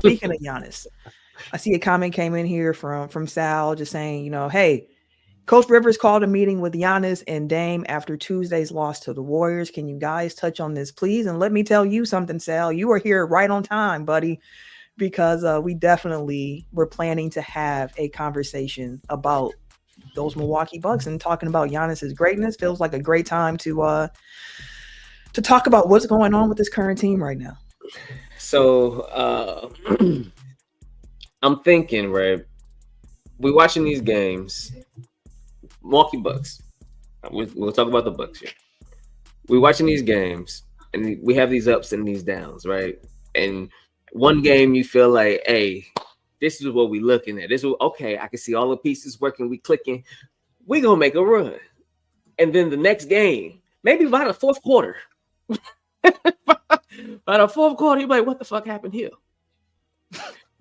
speaking of Giannis, I see a comment came in here from Sal just saying, hey, Coach Rivers called a meeting with Giannis and Dame after Tuesday's loss to the Warriors. Can you guys touch on this, please? And let me tell you something, Sal. You are here right on time, buddy, because we definitely were planning to have a conversation about those Milwaukee Bucks and talking about Giannis's greatness. Feels like a great time to talk about what's going on with this current team right now. So I'm thinking, right? We're watching these games. Milwaukee Bucks. We'll talk about the Bucks here. We're watching these games, and we have these ups and these downs, right? And one game you feel like, hey, this is what we're looking at. This is okay. I can see all the pieces working. We clicking. We gonna make a run. And then the next game, maybe by the fourth quarter, you're like, what the fuck happened here?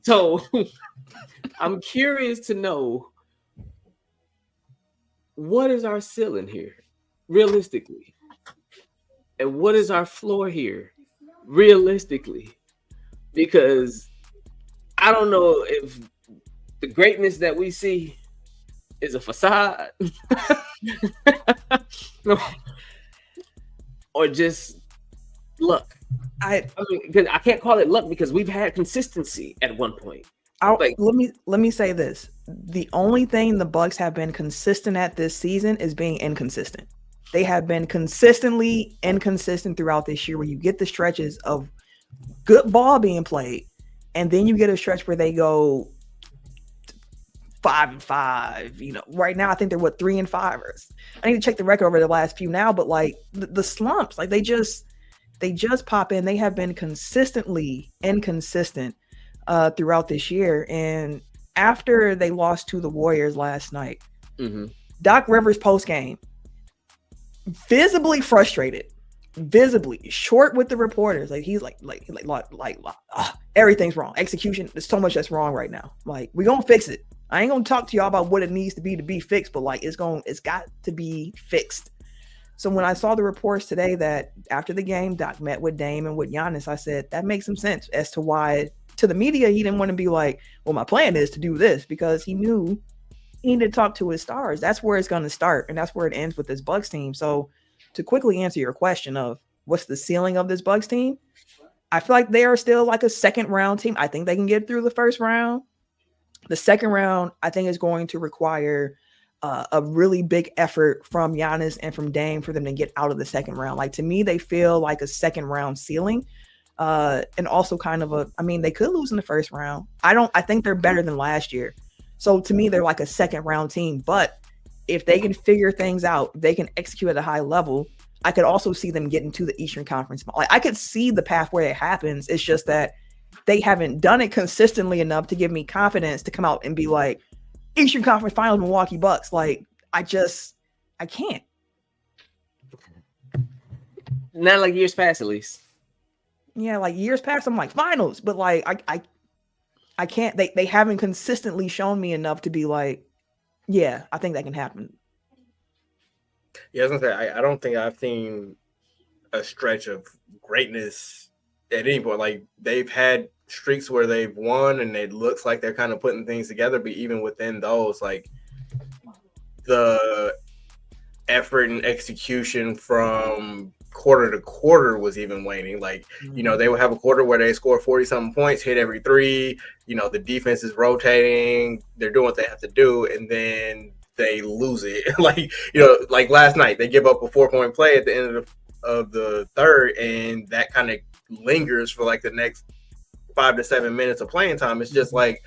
So I'm curious to know, what is our ceiling here, realistically? And what is our floor here, realistically? Because I don't know if the greatness that we see is a facade or just luck. I mean, because I can't call it luck because we've had consistency at one point. Let me say this. The only thing the Bucks have been consistent at this season is being inconsistent. They have been consistently inconsistent throughout this year, where you get the stretches of good ball being played, and then you get a stretch where they go 5-5. Right now I think they're 3-5. I need to check the record over the last few now, but like the slumps, like they just pop in. They have been consistently inconsistent throughout this year. And after they lost to the Warriors last night, Doc Rivers post game, visibly frustrated, visibly short with the reporters. Like he's like everything's wrong. Execution, there's so much that's wrong right now. Like, we're gonna fix it. I ain't gonna talk to y'all about what it needs to be fixed, but like it's got to be fixed. So when I saw the reports today that after the game, Doc met with Dame and with Giannis, I said that makes some sense as to why, to the media, he didn't want to be like, well, my plan is to do this, because he knew he needed to talk to his stars. That's where it's going to start, and that's where it ends with this Bucks team. So to quickly answer your question of what's the ceiling of this Bucks team, I feel like they are still like a second round team. I think they can get through the first round. The second round, I think, is going to require a really big effort from Giannis and from Dame for them to get out of the second round. Like, to me, they feel like a second round ceiling. And also kind of they could lose in the first round. I think they're better than last year. So to me, they're like a second round team. But if they can figure things out, they can execute at a high level, I could also see them getting to the Eastern Conference. Like, I could see the path where it happens. It's just that they haven't done it consistently enough to give me confidence to come out and be like, Eastern Conference Finals, Milwaukee Bucks. Like, I can't. Not like years past, at least. Yeah, like years past, I'm like finals, but like I can't. They haven't consistently shown me enough to be like, yeah, I think that can happen. Yeah, I was gonna say, I don't think I've seen a stretch of greatness at any point. Like, they've had streaks where they've won and it looks like they're kind of putting things together, but even within those, like, the effort and execution from quarter to quarter was even waning. Like, they would have a quarter where they score 40-something points, hit every three, the defense is rotating, they're doing what they have to do, and then they lose it. like last night, they give up a 4-point play at the end of the third, and that kind of lingers for like the next 5 to 7 minutes of playing time. It's just like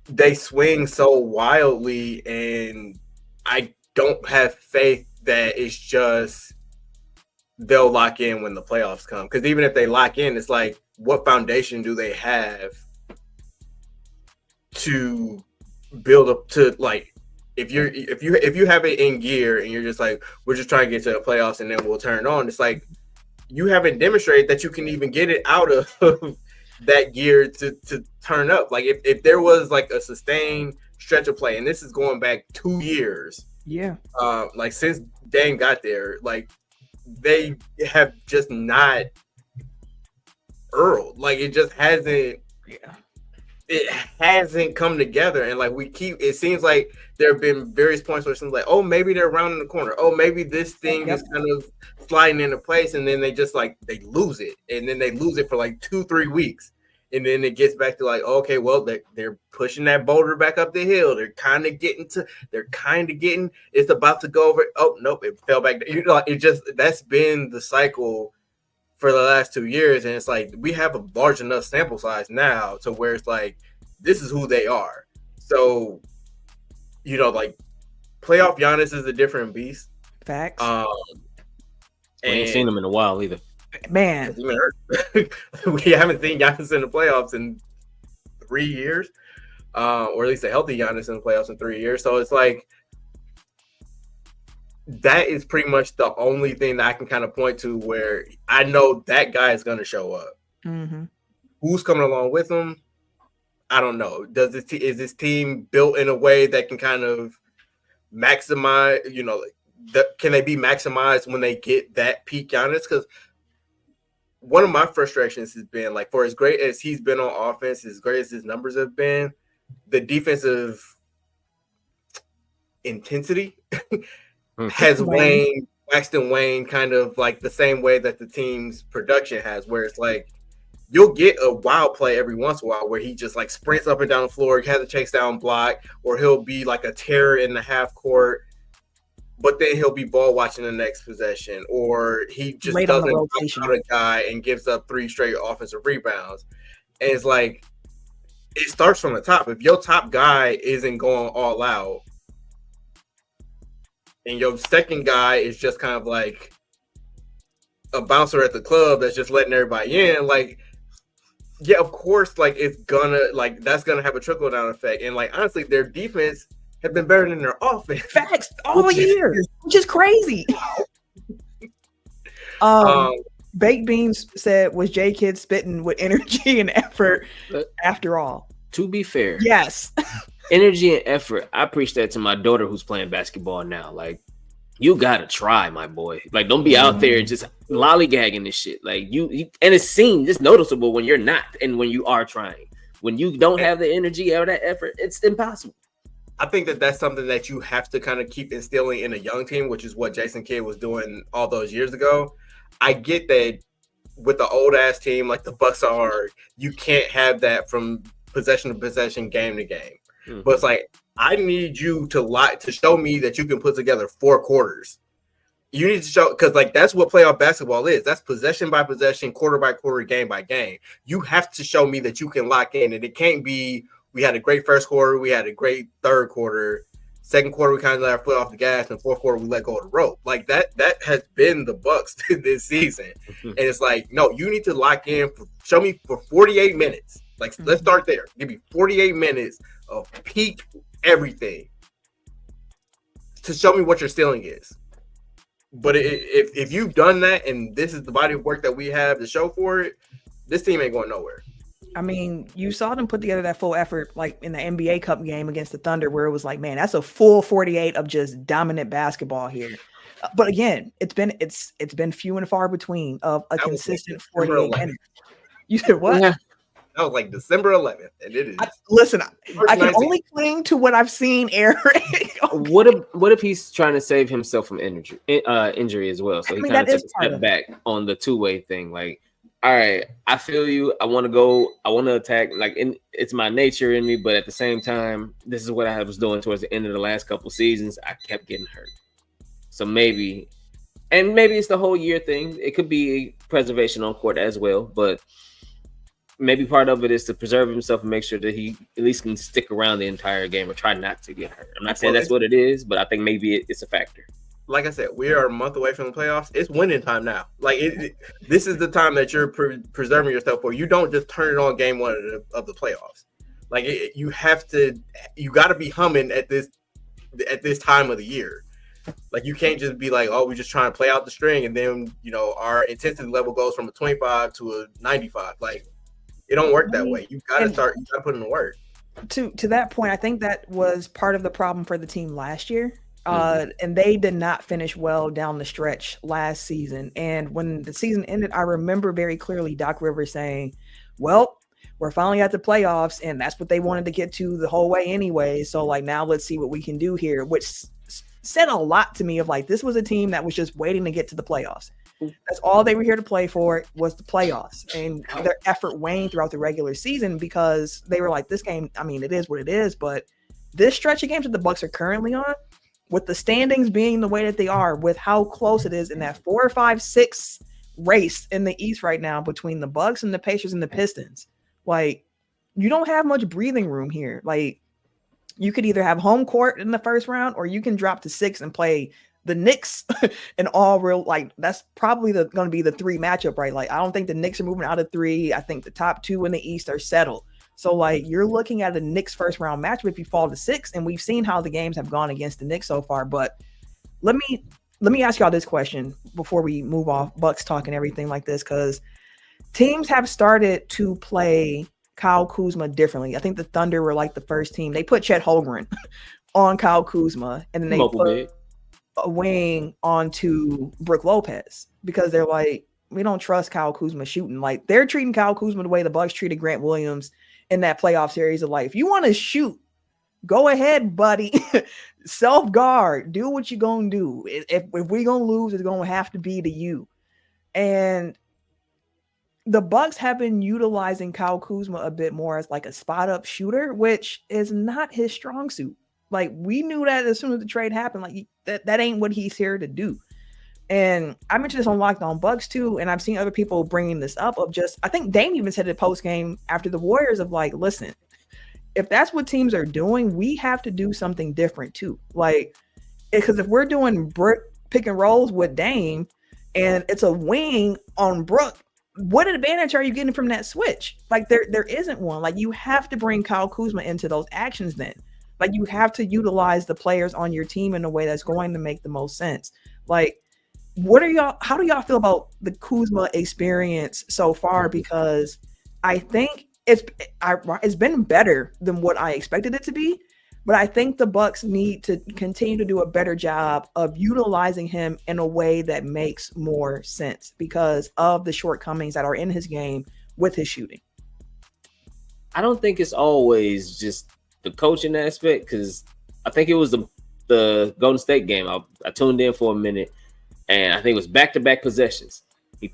they swing so wildly, and I don't have faith that it's just they'll lock in when the playoffs come. Because even if they lock in, it's like, what foundation do they have to build up to? Like, if you have it in gear and you're just like, we're just trying to get to the playoffs and then we'll turn it on, it's like, you haven't demonstrated that you can even get it out of that gear to turn up. Like, if there was like a sustained stretch of play, and this is going back 2 years, like since Dame got there, like, they have just not Earl. Like it just hasn't. Yeah. It hasn't come together, and like it seems like there have been various points where it seems like, oh, maybe they're rounding the corner, oh, maybe this thing is kind of sliding into place, and then they just like they lose it, and then they lose it for like 2-3 weeks, and then it gets back to like, okay, well, they're pushing that boulder back up the hill, they're kind of getting it's about to go over, oh nope, it fell back, it just, that's been the cycle for the last 2 years, and it's like we have a large enough sample size now to where it's like this is who they are. So, like playoff Giannis is a different beast. Facts. We ain't seen him in a while either. Man, we haven't seen Giannis in the playoffs in 3 years, or at least a healthy Giannis in the playoffs in 3 years. So it's like that is pretty much the only thing that I can kind of point to where I know that guy is going to show up. Mm-hmm. Who's coming along with him? I don't know. Is this team built in a way that can kind of maximize, can they be maximized when they get that peak Giannis? Because one of my frustrations has been like, for as great as he's been on offense, as great as his numbers have been, the defensive intensity has waxed and waned kind of like the same way that the team's production has, where it's like you'll get a wild play every once in a while where he just like sprints up and down the floor, has a chase down block, or he'll be like a terror in the half court, but then he'll be ball watching the next possession, or he just doesn't knock out a guy and gives up 3 straight offensive rebounds. And it's like it starts from the top. If your top guy isn't going all out, and your second guy is just kind of like a bouncer at the club that's just letting everybody in, like, yeah, of course, like it's gonna, like that's gonna have a trickle down effect. And like honestly, their defense have been better than their offense. Facts all year, which is crazy. Baked Beans said, "Was J Kidd spitting with energy and effort after all?" To be fair, yes. Energy and effort. I preach that to my daughter who's playing basketball now. Like, you gotta try, my boy. Like, don't be out there just lollygagging this shit. Like, you and it's noticeable when you're not and when you are trying. When you don't have the energy or that effort, it's impossible. I think that's something that you have to kind of keep instilling in a young team, which is what Jason Kidd was doing all those years ago. I get that with the old ass team like the Bucks are, you can't have that from possession to possession, game to game. Mm-hmm. But it's like, I need you to show me that you can put together 4 quarters. You need to show, because like that's what playoff basketball is. That's possession by possession, quarter by quarter, game by game. You have to show me that you can lock in, and it can't be we had a great first quarter, we had a great third quarter, second quarter we kind of let our foot off the gas, and fourth quarter we let go of the rope. Like that has been the Bucks this season. And it's like, no, you need to lock in. Show me for 48 minutes. Like, let's start there. Give me 48 minutes of peak everything to show me what your ceiling is. But if you've done that and this is the body of work that we have to show for it, this team ain't going nowhere. I mean, you saw them put together that full effort like in the NBA Cup game against the Thunder, where it was like, man, that's a full 48 of just dominant basketball here. But again, it's been few and far between of a consistent 48 minutes. You said what? Yeah. That was like December 11th, and it is. Listen, I can only cling to what I've seen, Eric. What if he's trying to save himself from injury as well? So he kind of took a step back on the two-way thing. Like, all right, I feel you. I want to go. I want to attack. Like, it's my nature in me, but at the same time, this is what I was doing towards the end of the last couple seasons. I kept getting hurt. So maybe it's the whole year thing. It could be preservation on court as well, but maybe part of it is to preserve himself and make sure that he at least can stick around the entire game or try not to get hurt. I'm not saying that's what it is, but I think maybe it's a factor. Like I said, we are a month away from the playoffs. It's winning time now. Like this is the time that you're preserving yourself for. You don't just turn it on game 1 of the playoffs. Like you got to be humming at this time of the year. Like you can't just be like, oh, we're just trying to play out the string, and then our intensity level goes from a 25 to a 95. Like it don't work that way. You gotta start. You gotta put in the work. To that point, I think that was part of the problem for the team last year. And they did not finish well down the stretch last season. And when the season ended, I remember very clearly Doc Rivers saying, well, we're finally at the playoffs, and that's what they wanted to get to the whole way anyway. So, like, now let's see what we can do here, which said a lot to me of, like, this was a team that was just waiting to get to the playoffs. That's all they were here to play for, was the playoffs, and their effort waned throughout the regular season because they were like, this game, I mean, it is what it is, but this stretch of games that the Bucks are currently on, with the standings being the way that they are, with how close it is in that 4, 5, 6 race in the East right now between the Bucks and the Pacers and the Pistons, like, you don't have much breathing room here. Like, you could either have home court in the first round, or you can drop to 6 and play the Knicks and all real, like, that's probably going to be the 3 matchup, right? Like, I don't think the Knicks are moving out of 3. I think the top 2 in the East are settled. So, like, you're looking at a Knicks first round matchup if you fall to 6, and we've seen how the games have gone against the Knicks so far. But let me ask y'all this question before we move off Bucks talk and everything like this, because teams have started to play Kyle Kuzma differently. I think the Thunder were like the first team. They put Chet Holmgren on Kyle Kuzma, and then they put a wing onto Brook Lopez because they're like, we don't trust Kyle Kuzma shooting. Like, they're treating Kyle Kuzma the way the Bucks treated Grant Williams in that playoff series of, like, if you want to shoot, go ahead, buddy. Self-guard. Do what you're going to do. If we're going to lose, it's going to have to be to you. And the Bucks have been utilizing Kyle Kuzma a bit more as, like, a spot-up shooter, which is not his strong suit. Like, we knew that as soon as the trade happened. Like, that ain't what he's here to do. And I mentioned this on Locked On Bucks too, and I've seen other people bringing this up of just, I think Dame even said it post game after the Warriors of, like, listen, if that's what teams are doing, we have to do something different too. Like, because if we're doing pick and rolls with Dame and it's a wing on Brook, what advantage are you getting from that switch? Like, there isn't one. Like, you have to bring Kyle Kuzma into those actions then. Like, you have to utilize the players on your team in a way that's going to make the most sense. Like, how do y'all feel about the Kuzma experience so far? Because I think it's been better than what I expected it to be, but I think the Bucks need to continue to do a better job of utilizing him in a way that makes more sense because of the shortcomings that are in his game with his shooting. I don't think it's always just the coaching aspect, because I think it was the Golden State game. I tuned in for a minute. And I think it was back-to-back possessions. He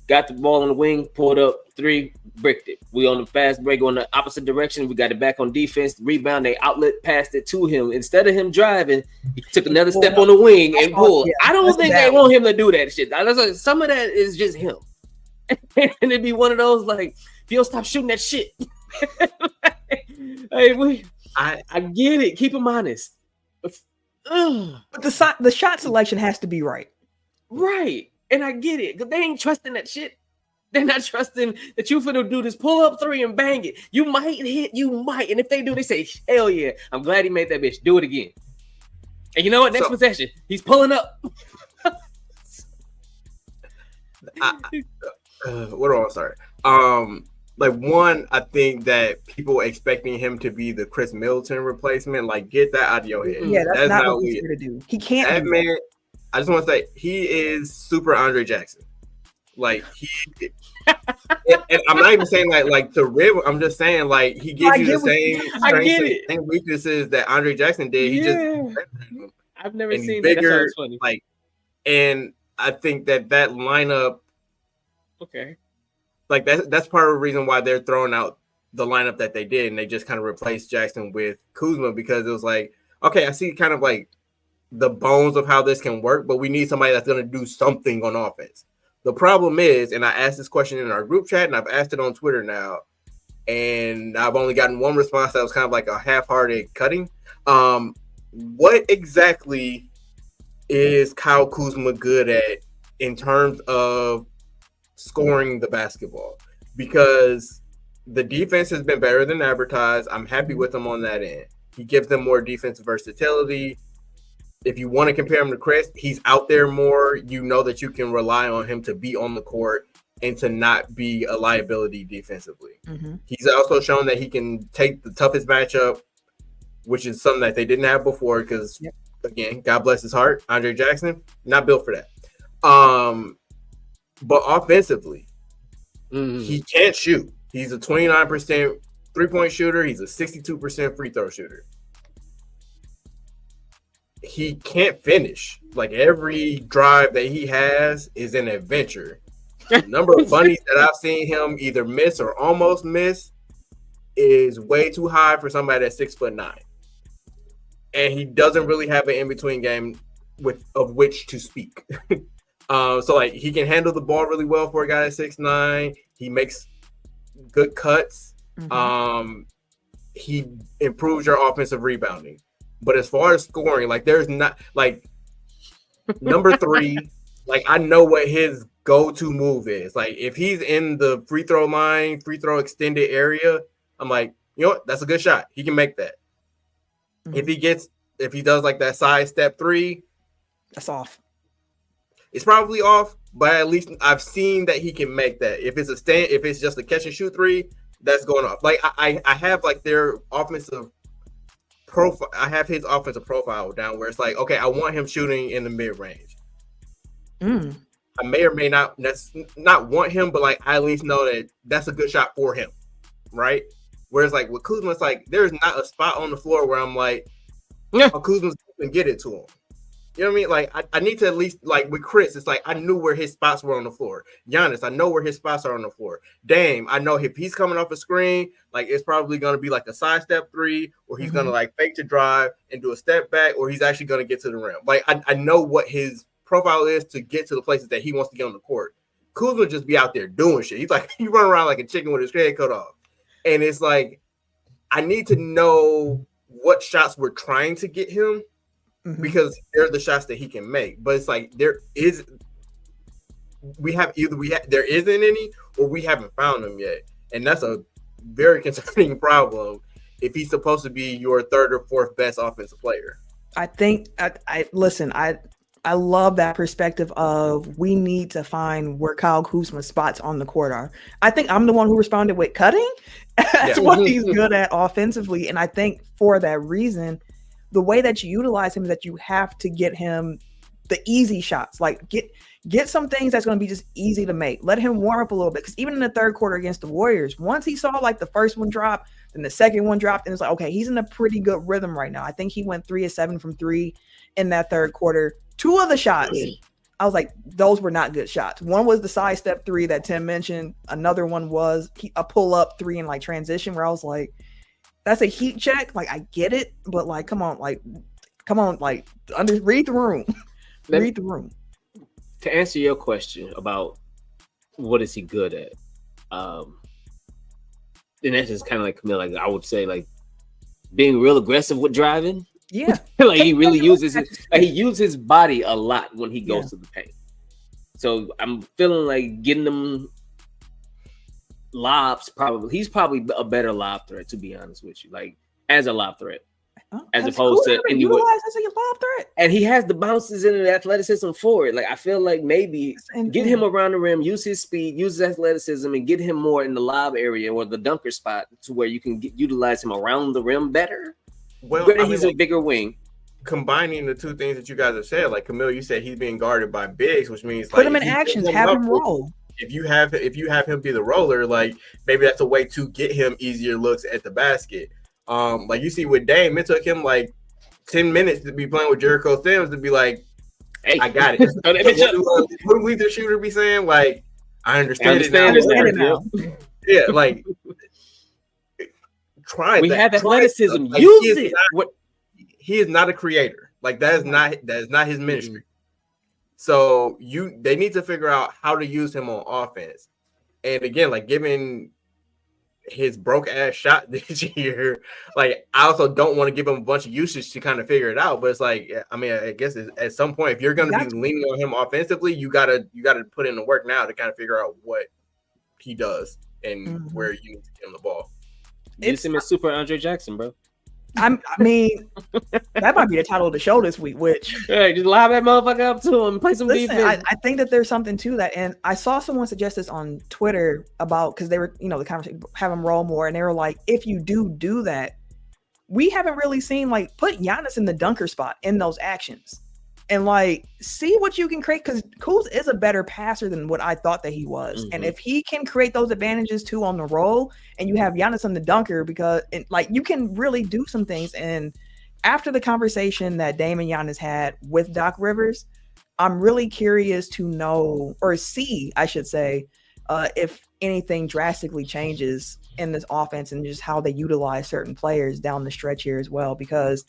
got the ball on the wing, pulled up 3, bricked it. We on the fast break on the opposite direction. We got it back on defense. Rebound, they outlet passed it to him. Instead of him driving, he took another step on the wing and pulled. Yeah, I don't think they want him to do that shit. Like, some of that is just him. And it'd be one of those, like, if you don't stop shooting that shit. I get it. Keep him honest. But the shot selection has to be right. Right. And I get it. Because they ain't trusting that shit. They're not trusting that you finna do this pull up 3 and bang it. You might hit, you might. And if they do, they say, hell yeah. I'm glad he made that bitch. Do it again. And you know what? Next possession, he's pulling up. Where do I start? Like, one, I think that people expecting him to be the Chris Middleton replacement, like, get that out of your head. Yeah, that's not what he's here to do. He can't. That man, I just want to say, he is super Andre Jackson. Like, and I'm not even saying like to rib. I'm just saying, like, he gives you the same strengths and weaknesses that Andre Jackson did. He just, I've never seen bigger, that. That's funny. Like, and I think that lineup, okay, like that's part of the reason why they're throwing out the lineup that they did, and they just kind of replaced Jackson with Kuzma, because it was like, okay, I see kind of like the bones of how this can work, but we need somebody that's going to do something on offense. The problem is, and I asked this question in our group chat, and I've asked it on Twitter now, and I've only gotten one response that was kind of like a half-hearted cutting. What exactly is Kyle Kuzma good at in terms of scoring the basketball? Because the defense has been better than advertised. I'm happy with him on that end. He gives them more defensive versatility. If you want to compare him to Chris, he's out there more. You know that you can rely on him to be on the court and to not be a liability defensively. Mm-hmm. He's also shown that he can take the toughest matchup, which is something that they didn't have before, because again, God bless his heart, Andre Jackson, not built for that. But offensively, he can't shoot. He's a 29% 3-point shooter. He's a 62% free throw shooter. He can't finish. Like, every drive that he has is an adventure. The number of bunnies that I've seen him either miss or almost miss is way too high for somebody that's 6'9". And he doesn't really have an in-between game of which to speak. So like, he can handle the ball really well for a guy that's 6'9". He makes good cuts. He improves your offensive rebounding. But as far as scoring, like, there's not, like, number 3, like, I know what his go-to move is. Like, if he's in the free throw line, free throw extended area, I'm like, you know what? That's a good shot. He can make that. If he does like that side step 3, that's off. It's probably off, but at least I've seen that he can make that. If it's just a catch and shoot 3, that's going off. Like, I have like their offensive profile. I have his offensive profile down where it's like, okay, I want him shooting in the mid range. I may or may not want him, but like, I at least know that that's a good shot for him, right? Whereas like with Kuzma, it's like there's not a spot on the floor where I'm like, oh, Kuzma's can get it to him. You know what I mean? Like, I need to at least, like with Chris, it's like I knew where his spots were on the floor. Giannis, I know where his spots are on the floor. Dame, I know if he's coming off a screen, like, it's probably going to be like a side step 3, or he's going to like fake to drive and do a step back, or he's actually going to get to the rim. Like, I know what his profile is to get to the places that he wants to get on the court. Kuzma just be out there doing shit. He's like, he run around like a chicken with his head cut off. And it's like, I need to know what shots we're trying to get him. Because they're the shots that he can make, but it's like there isn't any, or we haven't found them yet, and that's a very concerning problem if he's supposed to be your 3rd or 4th best offensive player. I think I listen. I love that perspective of we need to find where Kyle Kuzma's spots on the court are. I think I'm the one who responded with cutting. That's what he's good at offensively, and I think for that reason, the way that you utilize him is that you have to get him the easy shots. Like, get some things that's going to be just easy to make. Let him warm up a little bit, because even in the 3rd quarter against the Warriors, once he saw like the first one drop, then the second one dropped, and it's like, okay, he's in a pretty good rhythm right now. I think he went 3 of 7 from 3 in that 3rd quarter. 2 of the shots, I was like, those were not good shots. One was the side step 3 that Tim mentioned. Another one was a pull up 3 in like transition, where I was like, that's a heat check. Like, I get it, but like, come on, like, read the room. Read the room. To answer your question about what is he good at, and that's just kind of like Camille. Like, I would say, like, being real aggressive with driving. Yeah, like he really uses his body a lot when he goes to the paint. So I'm feeling like getting them lobs. He's probably a better lob threat, to be honest with you. Like, as a lob threat, as opposed to anywhere. As a lob threat, and he has the bounces and the athleticism for it. Like, I feel like maybe get him around the rim, use his speed, use his athleticism, and get him more in the lob area or the dunker spot to where you can utilize him around the rim better. Well, he's a bigger wing. Combining the 2 things that you guys have said, like Camille, you said he's being guarded by bigs, which means put him in action, have him roll. If you have him be the roller, like, maybe that's a way to get him easier looks at the basket. Like you see with Dame, it took him like 10 minutes to be playing with Jericho Sims to be like, hey, I got it. What do the shooter be saying? Like, I understand it now. Yeah, like, try we that. have athleticism. Like, use it. He is not a creator. Like, that is not his ministry. So they need to figure out how to use him on offense. And again, like, given his broke ass shot this year, like, I also don't want to give him a bunch of usage to kind of figure it out. But it's like, I mean, I guess at some point, if you're going to be leaning on him offensively, you gotta put in the work now to kind of figure out what he does and where you need to get him the ball. Use him as Super Andre Jackson, bro. I mean, that might be the title of the show this week, which just lob that motherfucker up to him and play some defense. I think that there's something to that. And I saw someone suggest this on Twitter about, because they were, the conversation, have him roll more. And they were like, if you do that, we haven't really seen, like, put Giannis in the dunker spot in those actions and like see what you can create, because Kuz is a better passer than what I thought that he was. And if he can create those advantages too on the roll, and you have Giannis on the dunker, because like you can really do some things. And after the conversation that Dame and Giannis had with Doc Rivers, I'm really curious to know, or see, I should say, if anything drastically changes in this offense and just how they utilize certain players down the stretch here as well. Because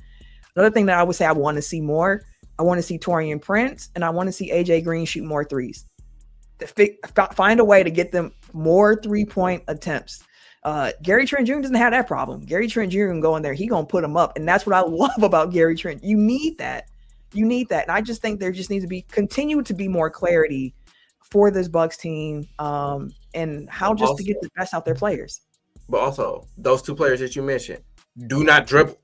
another thing that I would say I want to see more, I want to see Taurean Prince, and I want to see AJ Green shoot more threes. Find a way to get them more 3-point attempts. Gary Trent Jr. doesn't have that problem. Gary Trent Jr. can go in there, he gonna put them up, and that's what I love about Gary Trent. You need that. And I just think there just needs to continue to be more clarity for this Bucks team, and how just also, to get the best out their players. But also, those two players that you mentioned do not dribble.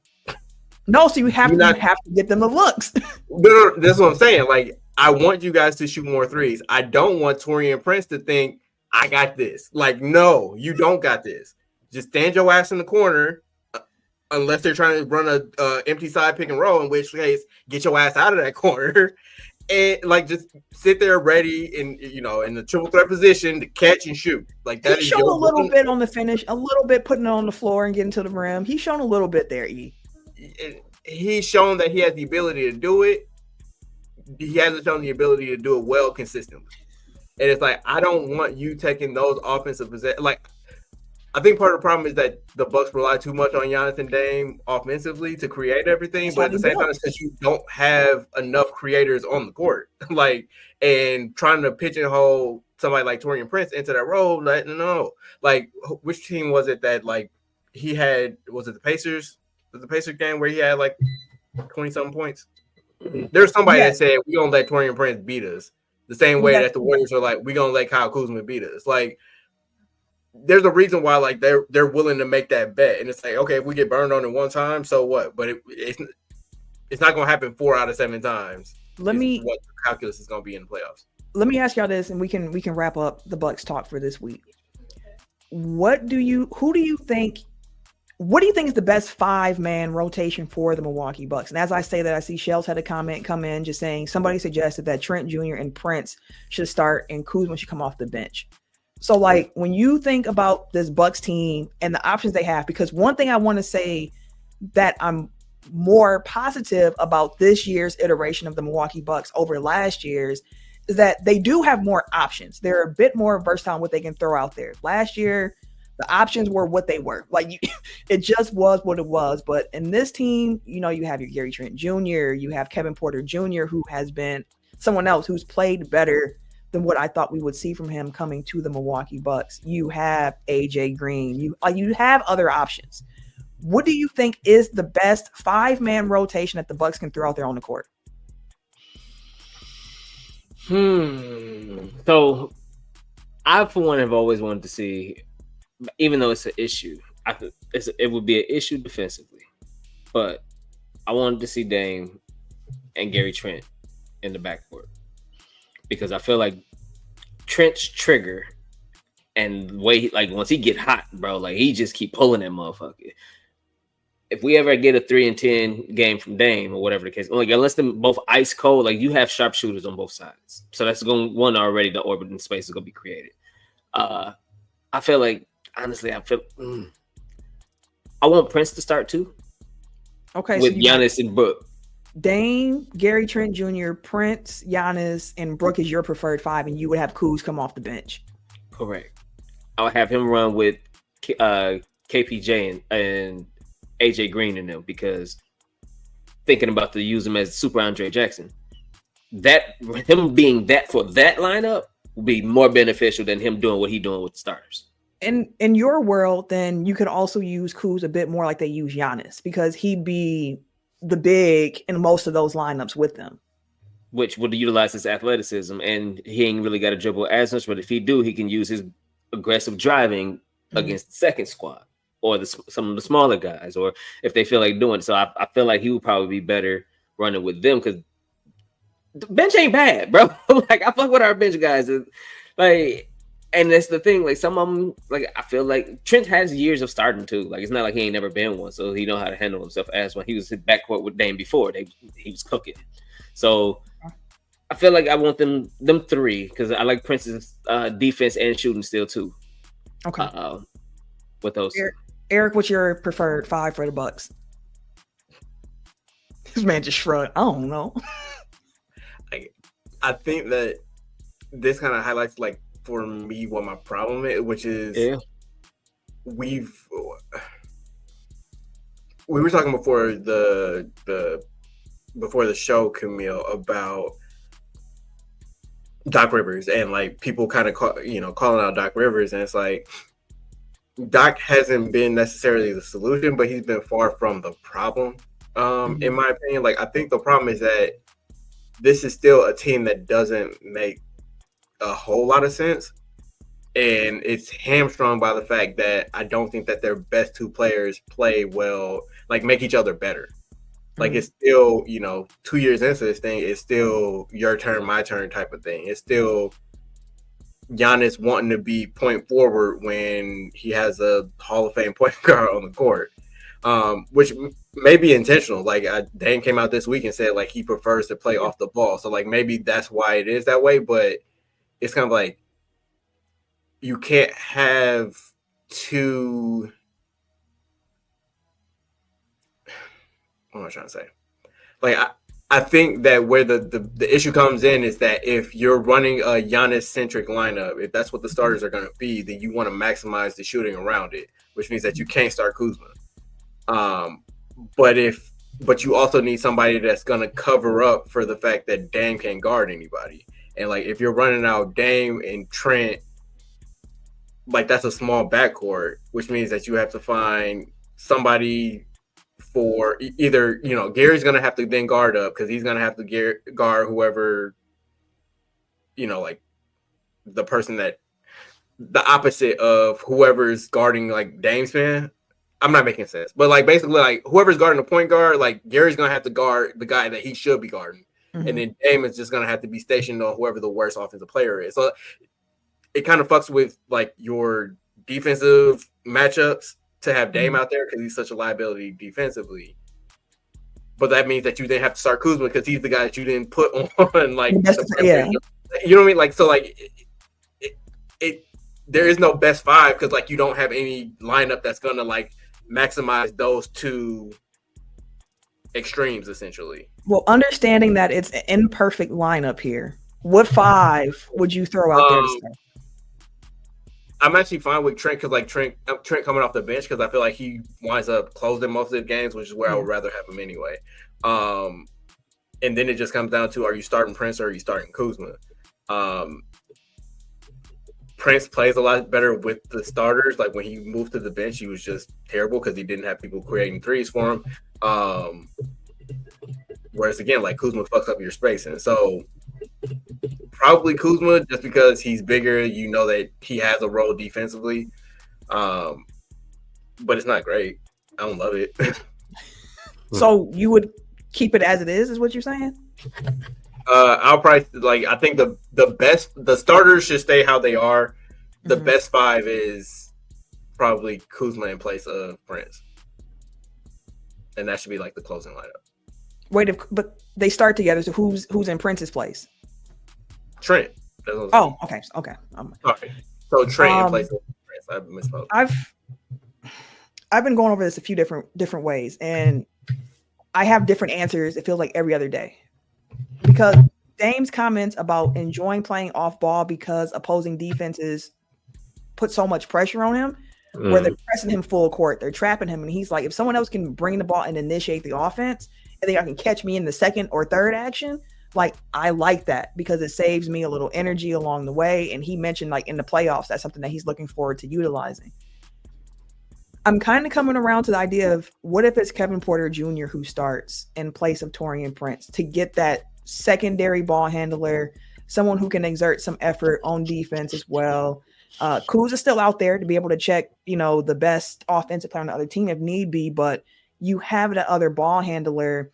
No, so you have to get them the looks. No, that's what I'm saying. Like, I want you guys to shoot more threes. I don't want Taurean Prince to think, I got this. Like, no, you don't got this. Just stand your ass in the corner, unless they're trying to run a empty side pick and roll, in which case, get your ass out of that corner. And, like, just sit there ready in the triple threat position to catch and shoot. Like, that. He's shown a little bit on the finish, a little bit putting it on the floor and getting to the rim. He's shown a little bit there, E. He's shown that he has the ability to do it. He hasn't shown the ability to do it well consistently. And it's like, I don't want you taking those offensive possessions. Like, I think part of the problem is that the Bucks rely too much on Giannis and Dame offensively to create everything. That's, but at the same time, it's because you don't have enough creators on the court. Like, and trying to pigeonhole somebody like Taurean Prince into that role, like, no. Like, which team was it that, like, he had, was it the Pacers? The Pacers game where he had like 20-something points? There's somebody that said, we're going to let Taurean Prince beat us. The same way that the Warriors are like, we're going to let Kyle Kuzma beat us. Like, there's a reason why, like, they're willing to make that bet. And it's like, okay, if we get burned on it one time, so what? But it's not going to happen 4 out of 7 times. What the calculus is going to be in the playoffs. Let me ask y'all this, and we can wrap up the Bucks talk for this week. What do you think is the best 5-man rotation for the Milwaukee Bucks? And as I say that, I see Shells had a comment come in just saying somebody suggested that Trent Jr. and Prince should start and Kuzma should come off the bench. So, like, when you think about this Bucks team and the options they have, because one thing I want to say that I'm more positive about this year's iteration of the Milwaukee Bucks over last year's is that they do have more options. They're a bit more versatile in what they can throw out there. Last year, the options were what they were. Like, it just was what it was. But in this team, you have your Gary Trent Jr., you have Kevin Porter Jr., who has been someone else who's played better than what I thought we would see from him coming to the Milwaukee Bucks. You have AJ Green. You have other options. What do you think is the best 5-man rotation that the Bucks can throw out there on the court? So I, for one, have always wanted to see, even though it's an issue, I think it would be an issue defensively, but I wanted to see Dame and Gary Trent in the backcourt, because I feel like Trent's trigger and the way once he get hot, bro, like, he just keep pulling that motherfucker. If we ever get a 3-10 game from Dame or whatever the case, like, unless them both ice cold, like, you have sharp shooters on both sides, so that's one already. The orbit and space is gonna be created. I feel like, honestly, I want Prince to start too. Okay, with Giannis and Brook. Dame, Gary Trent Jr., Prince, Giannis, and Brook is your preferred 5, and you would have Kuz come off the bench. Correct. I would have him run with KPJ and AJ Green in them, because thinking about to use him as Super Andre Jackson, that him being that for that lineup would be more beneficial than him doing what he's doing with the starters. In your world, then you could also use Kuz a bit more like they use Giannis, because he'd be the big in most of those lineups with them, which would utilize his athleticism, and he ain't really got to dribble as much. But if he do, he can use his aggressive driving against the second squad or some of the smaller guys, or if they feel like doing it. So I feel like he would probably be better running with them, because the bench ain't bad, bro. Like, I fuck with our bench guys. Like, And that's the thing. Like some of them, like I feel like Trent has years of starting too. Like it's not like he ain't never been one, so he know how to handle himself. As when he was in backcourt with Dame before, he was cooking. So I feel like I want them three because I like Prince's defense and shooting still too. Okay. With those, Eric, what's your preferred 5 for the Bucks? This man just shrugged. I don't know. I think that this kind of highlights, like, for me, what my problem is, which is we were talking before the show, Camille, about Doc Rivers and like people kind of calling out Doc Rivers, and it's like Doc hasn't been necessarily the solution, but he's been far from the problem. In my opinion, like I think the problem is that this is still a team that doesn't make a whole lot of sense, and it's hamstrung by the fact that I don't think that their best 2 players play well, like make each other better. Like it's still, 2 years into this thing, it's still your turn, my turn type of thing. It's still Giannis wanting to be point forward when he has a Hall of Fame point guard on the court, which may be intentional. Like Dame came out this week and said like he prefers to play off the ball. So like maybe that's why it is that way, but it's kind of like you can't have 2. What am I trying to say? Like I think that where the issue comes in is that if you're running a Giannis-centric lineup, if that's what the starters are going to be, then you want to maximize the shooting around it, which means that you can't start Kuzma. But you also need somebody that's going to cover up for the fact that Dame can't guard anybody. And like if you're running out Dame and Trent, like that's a small backcourt, which means that you have to find somebody for either, Gary's going to have to then guard up because he's going to have to guard whoever, like the person that the opposite of whoever's guarding like Dame's man. I'm not making sense, but like basically like whoever's guarding the point guard, like Gary's going to have to guard the guy that he should be guarding. Mm-hmm. And then Dame is just going to have to be stationed on whoever the worst offensive player is. So it kind of fucks with like your defensive matchups to have Dame out there because he's such a liability defensively. But that means that you then have to start Kuzma because he's the guy that you didn't put on. Like, you know what I mean? Like, so like, it there is no best 5 because like you don't have any lineup that's gonna like maximize those 2 extremes essentially. Well, understanding that it's an imperfect lineup here, what 5 would you throw out there to start? I'm actually fine with Trent because like Trent coming off the bench because I feel like he winds up closing most of the games, which is where I would rather have him anyway. And then it just comes down to, are you starting Prince or are you starting Kuzma? Prince plays a lot better with the starters. Like when he moved to the bench, he was just terrible because he didn't have people creating threes for him. Whereas again, like Kuzma fucks up your spacing. So probably Kuzma just because he's bigger, that he has a role defensively. But it's not great. I don't love it. So you would keep it as it is what you're saying? I'll probably I think the starters should stay how they are. The best 5 is probably Kuzma in place of Prince. And that should be like the closing lineup. Wait, but they start together, so who's in Prince's place? Trent. Oh, okay. Okay. Sorry. So Trent in place of Prince. I misspoke. I've been going over this a few different ways, and I have different answers. It feels like every other day. Because Dame's comments about enjoying playing off ball because opposing defenses put so much pressure on him, where they're pressing him full court, they're trapping him, and he's like, if someone else can bring the ball and initiate the offense, and then I can catch me in the second or third action, like I like that because it saves me a little energy along the way. And he mentioned like in the playoffs, that's something that he's looking forward to utilizing. I'm kind of coming around to the idea of what if it's Kevin Porter Jr. who starts in place of Taurean Prince to get that secondary ball handler, someone who can exert some effort on defense as well. Kuz is still out there to be able to check, the best offensive player on the other team if need be, but you have the other ball handler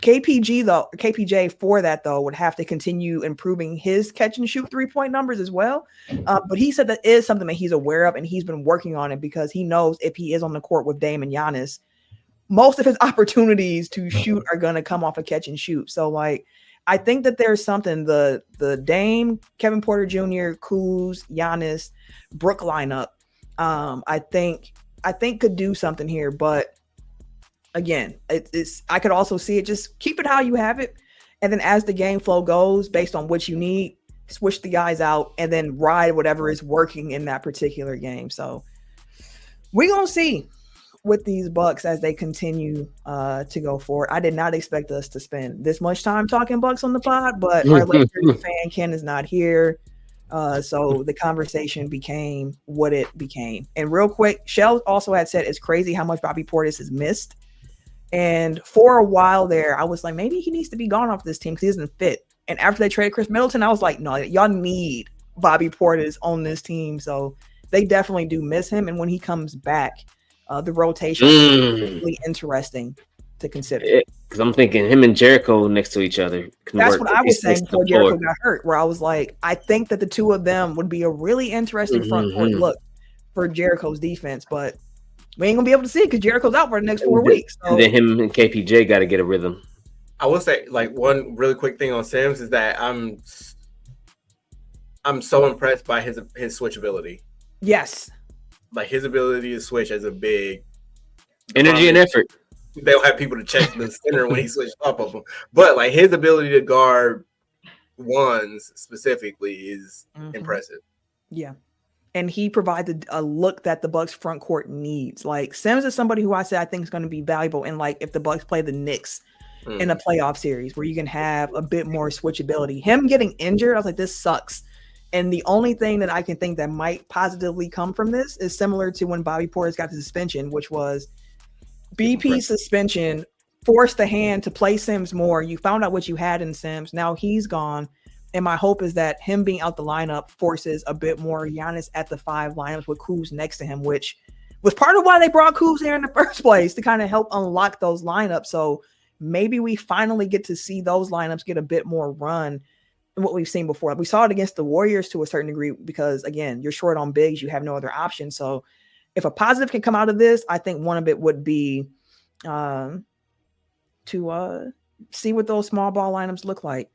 KPJ for that though would have to continue improving his catch and shoot 3-point numbers as well. But he said that is something that he's aware of and he's been working on it because he knows if he is on the court with Dame and Giannis, most of his opportunities to shoot are going to come off a catch and shoot. So like, I think that there's something the Dame, Kevin Porter Jr., Kuz, Giannis, Brook lineup. I think could do something here, but again, it's I could also see it. Just keep it how you have it, and then as the game flow goes, based on what you need, switch the guys out, and then ride whatever is working in that particular game. So we're gonna see with these Bucks as they continue to go forward. I did not expect us to spend this much time talking Bucks on the pod, but our legendary fan Ken is not here. So the conversation became what it became. And real quick, Shell also had said it's crazy how much Bobby Portis has missed. And for a while there, I was like, maybe he needs to be gone off this team because he isn't fit. And after they traded Chris Middleton, I was like, no, y'all need Bobby Portis on this team. So they definitely do miss him. And when he comes back, the rotation is really interesting to consider. Because I'm thinking him and Jericho next to each other. That's what I was saying before Jericho got hurt, where I was like, I think that the two of them would be a really interesting front court look for Jericho's defense, but we ain't gonna be able to see it because Jericho's out for the next 4 weeks. So. And then him and KPJ got to get a rhythm. I will say, like, one really quick thing on Sims is that I'm so impressed by his switchability. Yes, like his ability to switch as a big energy and effort. They'll have people to check the center when he switches up of them, but like his ability to guard ones specifically is impressive. Yeah. And he provided a look that the Bucks front court needs. Like Sims is somebody who I think is going to be valuable in like if the Bucks play the Knicks in a playoff series where you can have a bit more switchability. Him getting injured, I was like, this sucks. And the only thing that I can think that might positively come from this is similar to when Bobby Portis got the suspension, which was BP suspension forced the hand to play Sims more. You found out what you had in Sims. Now he's gone. And my hope is that him being out the lineup forces a bit more Giannis at the 5 lineups with Kuz next to him, which was part of why they brought Kuz there in the first place to kind of help unlock those lineups. So maybe we finally get to see those lineups get a bit more run than what we've seen before. We saw it against the Warriors to a certain degree because, again, you're short on bigs. You have no other option. So if a positive can come out of this, I think one of it would be to see what those small ball lineups look like.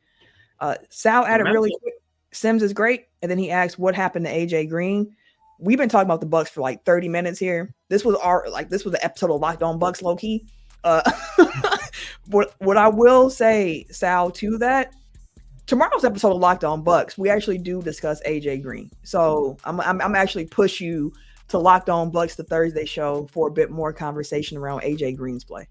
Sal added really quick. Sims is great. And then he asked what happened to AJ Green. We've been talking about the Bucks for like 30 minutes here. This was the episode of Locked On Bucks low key. What I will say, Sal, to that, tomorrow's episode of Locked On Bucks, we actually do discuss AJ Green. So I'm actually push you to Locked On Bucks, the Thursday show, for a bit more conversation around AJ Green's play.